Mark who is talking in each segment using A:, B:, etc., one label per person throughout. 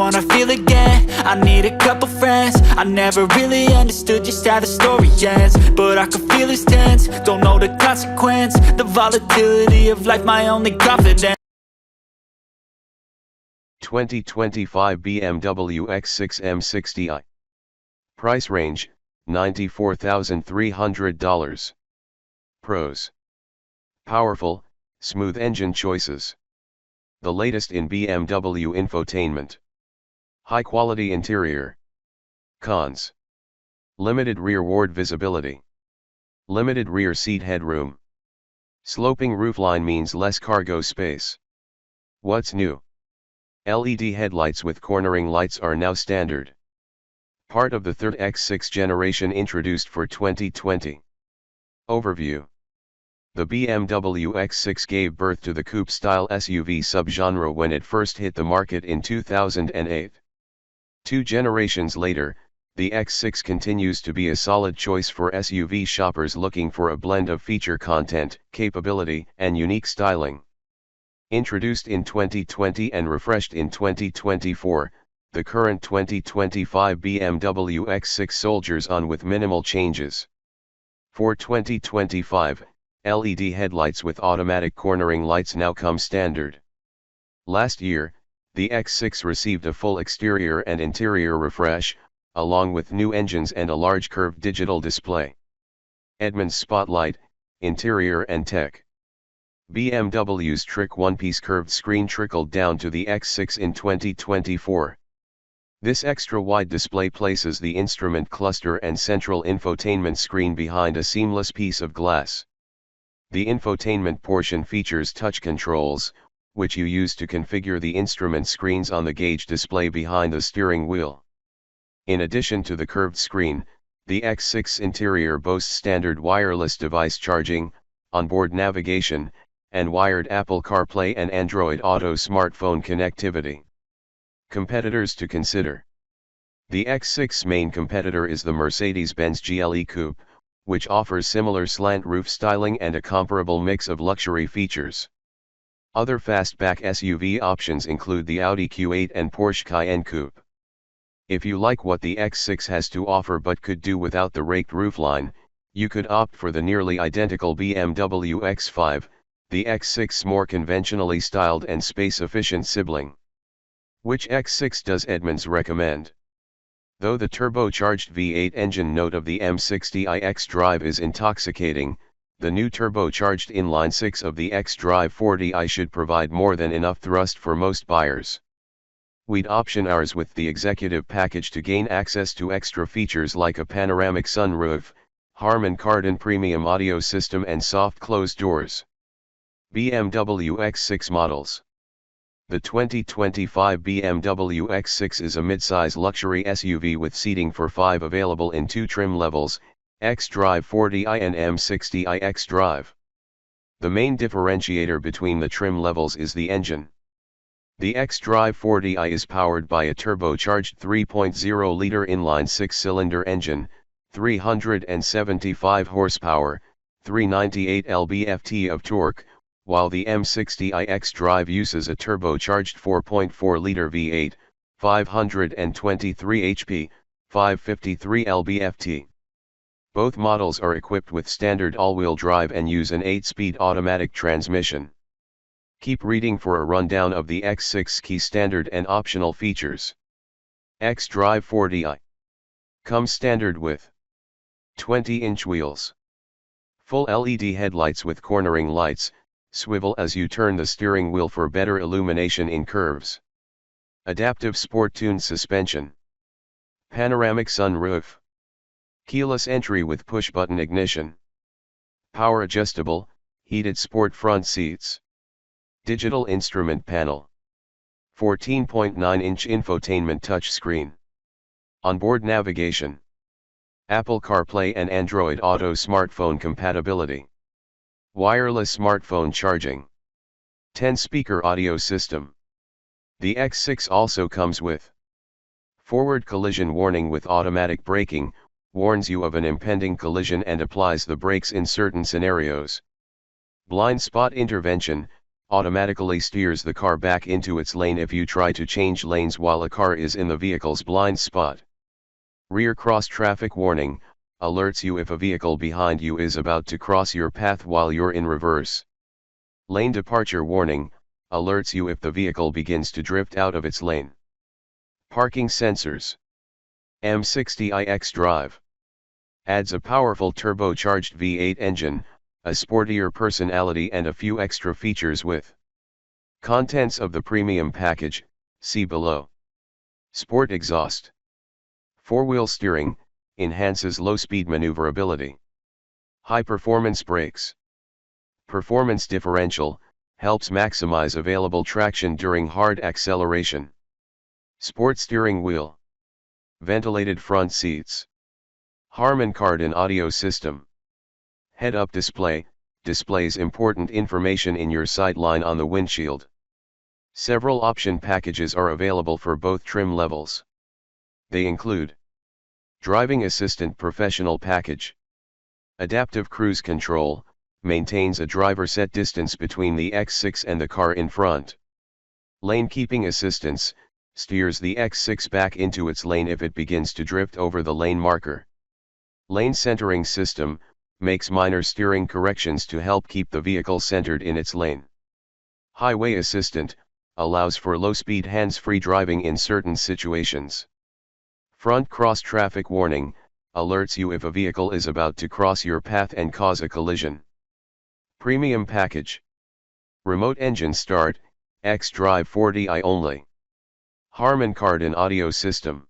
A: wanna feel again. I need a couple friends. I never really understood just how the story ends, but I can feel it's tense. Don't know the consequence. The volatility of life, my only confidence.
B: 2025 BMW X6 M60i. Price range, $94,300. Pros: powerful, smooth engine choices. The latest in BMW infotainment. High quality interior. Cons: limited rearward visibility. Limited rear seat headroom. Sloping roofline means less cargo space. What's new? LED headlights with cornering lights are now standard. Part of the third X6 generation introduced for 2020. Overview. The BMW X6 gave birth to the coupe-style SUV subgenre when it first hit the market in 2008. 2 generations later, the X6 continues to be a solid choice for SUV shoppers looking for a blend of feature content, capability, and unique styling. Introduced in 2020 and refreshed in 2024, the current 2025 BMW X6 soldiers on with minimal changes. For 2025, LED headlights with automatic cornering lights now come standard. Last year, the X6 received a full exterior and interior refresh, along with new engines and a large curved digital display. Edmunds Spotlight, Interior and Tech. BMW's trick one-piece curved screen trickled down to the X6 in 2024. This extra-wide display places the instrument cluster and central infotainment screen behind a seamless piece of glass. The infotainment portion features touch controls, which you use to configure the instrument screens on the gauge display behind the steering wheel. In addition to the curved screen, the X6 interior boasts standard wireless device charging, onboard navigation, and wired Apple CarPlay and Android Auto smartphone connectivity. Competitors to consider. The X6's main competitor is the Mercedes-Benz GLE Coupe, which offers similar slant roof styling and a comparable mix of luxury features. Other fastback SUV options include the Audi Q8 and Porsche Cayenne Coupe. If you like what the X6 has to offer but could do without the raked roofline, you could opt for the nearly identical BMW X5, the X6's more conventionally styled and space-efficient sibling. Which X6 does Edmunds recommend? Though the turbocharged V8 engine note of the M60i X-Drive is intoxicating, the new turbocharged inline-6 of the X-Drive 40i should provide more than enough thrust for most buyers. We'd option ours with the executive package to gain access to extra features like a panoramic sunroof, Harman Kardon premium audio system and soft closed doors. BMW X6 models. The 2025 BMW X6 is a midsize luxury SUV with seating for 5 available in 2 trim levels, X-Drive 40i and M60i X-Drive. The main differentiator between the trim levels is the engine. The X-Drive 40i is powered by a turbocharged 3.0-liter inline 6-cylinder engine, 375 horsepower, 398 lb-ft of torque, while the M60i X-Drive uses a turbocharged 4.4-liter V8, 523 HP, 553 lb-ft. Both models are equipped with standard all-wheel drive and use an 8-speed automatic transmission. Keep reading for a rundown of the X6's key standard and optional features. X-Drive 40i comes standard with 20-inch wheels, full LED headlights with cornering lights, swivel as you turn the steering wheel for better illumination in curves, adaptive sport-tuned suspension, panoramic sunroof, keyless entry with push-button ignition, power adjustable, heated sport front seats, digital instrument panel, 14.9-inch infotainment touchscreen, onboard navigation, Apple CarPlay and Android Auto smartphone compatibility, wireless smartphone charging, 10-speaker audio system. The X6 also comes with forward collision warning with automatic braking, warns you of an impending collision and applies the brakes in certain scenarios. Blind spot intervention, automatically steers the car back into its lane if you try to change lanes while a car is in the vehicle's blind spot. Rear cross traffic warning, alerts you if a vehicle behind you is about to cross your path while you're in reverse. Lane departure warning, alerts you if the vehicle begins to drift out of its lane. Parking sensors. M60i xDrive. Adds a powerful turbocharged V8 engine, a sportier personality and a few extra features with contents of the premium package, see below. Sport exhaust. Four-wheel steering, enhances low-speed maneuverability. High-performance brakes. Performance differential, helps maximize available traction during hard acceleration. Sport steering wheel. Ventilated front seats. Harman Kardon audio system. Head-up display, displays important information in your sightline on the windshield. Several option packages are available for both trim levels. They include Driving Assistant Professional Package. Adaptive Cruise Control, maintains a driver set distance between the X6 and the car in front. Lane Keeping Assistance, steers the X6 back into its lane if it begins to drift over the lane marker. Lane Centering System, makes minor steering corrections to help keep the vehicle centered in its lane. Highway Assistant, allows for low-speed hands-free driving in certain situations. Front cross traffic warning, alerts you if a vehicle is about to cross your path and cause a collision. Premium package. Remote engine start, xDrive 40i only. Harman Kardon audio system.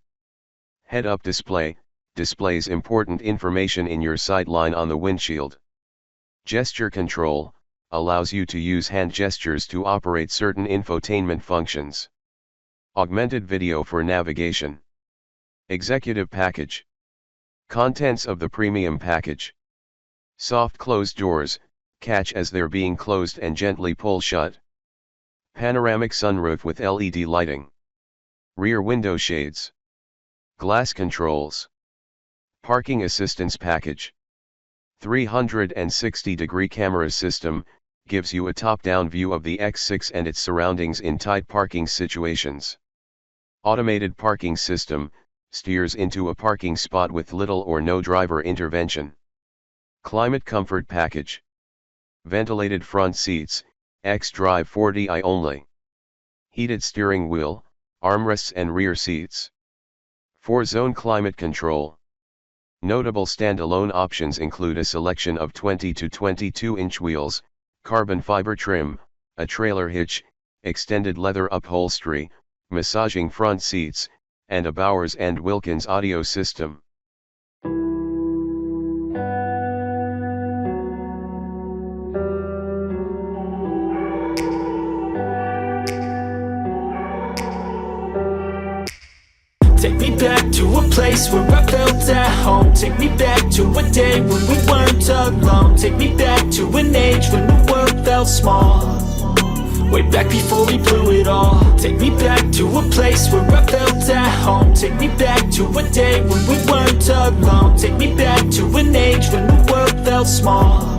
B: Head-up display, displays important information in your sightline on the windshield. Gesture control, allows you to use hand gestures to operate certain infotainment functions. Augmented video for navigation. Executive package. Contents of the premium package. Soft closed doors, catch as they're being closed and gently pull shut. Panoramic sunroof with LED lighting. Rear window shades. Glass controls. Parking assistance package. 360-degree camera system, gives you a top-down view of the X6 and its surroundings in tight parking situations. Automated parking system, steers into a parking spot with little or no driver intervention. Climate comfort package. Ventilated front seats, xDrive 40i only. Heated steering wheel, armrests and rear seats. 4-zone climate control. Notable standalone options include a selection of 20 to 22-inch wheels, carbon fiber trim, a trailer hitch, extended leather upholstery, massaging front seats, and a Bowers & Wilkins audio system.
A: Take me back to a place where I felt at home. Take me back to a day when we weren't alone. Take me back to an age when the world felt small. Way back before we blew it all. Take me back to a place where I felt at home. Take me back to a day when we weren't alone. Take me back to an age when the world felt small.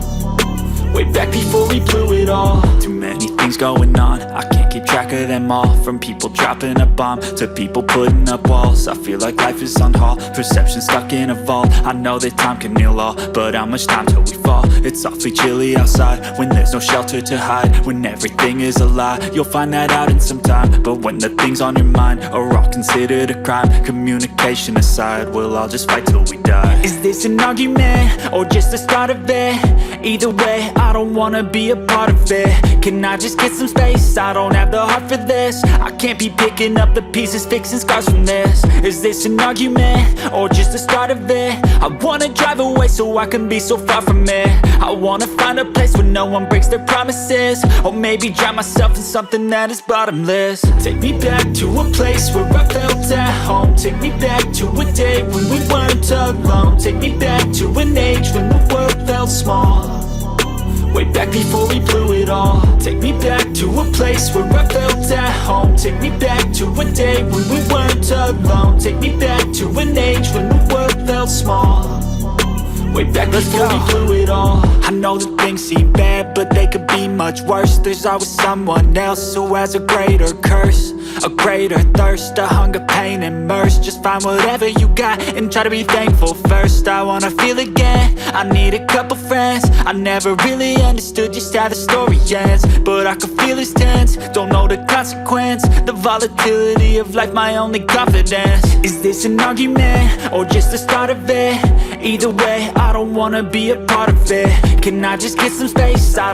A: Way back before we blew it all. Too many things going on, I can't keep track of them all. From people dropping a bomb to people putting up walls. I feel like life is on hold, perception stuck in a vault. I know that time can heal all, but how much time till we fall? It's awfully chilly outside, when there's no shelter to hide. When everything is a lie, you'll find that out in some time. But when the things on your mind are all considered a crime, communication aside, we'll all just fight till we die. Is this an argument, or just the start of it? Either way, I don't wanna be a part of it. Can I just get some space? I don't have the heart for this. I can't be picking up the pieces, fixing scars from this. Is this an argument, or just the start of it? I wanna drive away so I can be so far from it. I wanna find a place where no one breaks their promises. Or maybe drown myself in something that is bottomless. Take me back to a place where I felt at home. Take me back to a day when we weren't alone. Take me back to an age when the world felt small. Way back before we blew it all. Take me back to a place where I felt at home. Take me back to a day when we weren't alone. Take me back to an age when the world felt small. Way back before we blew it all. I know that things seem bad, but they could be be much worse. There's always someone else who has a greater curse, a greater thirst, a hunger, pain, and mercy. Just find whatever you got and try to be thankful first. I wanna feel again, I need a couple friends. I never really understood just how the story ends, but I can feel it's tense, don't know the consequence. The volatility of life, my only confidence. Is this an argument, or just the start of it? Either way, I don't wanna be a part of it. Can I just get some space? I don't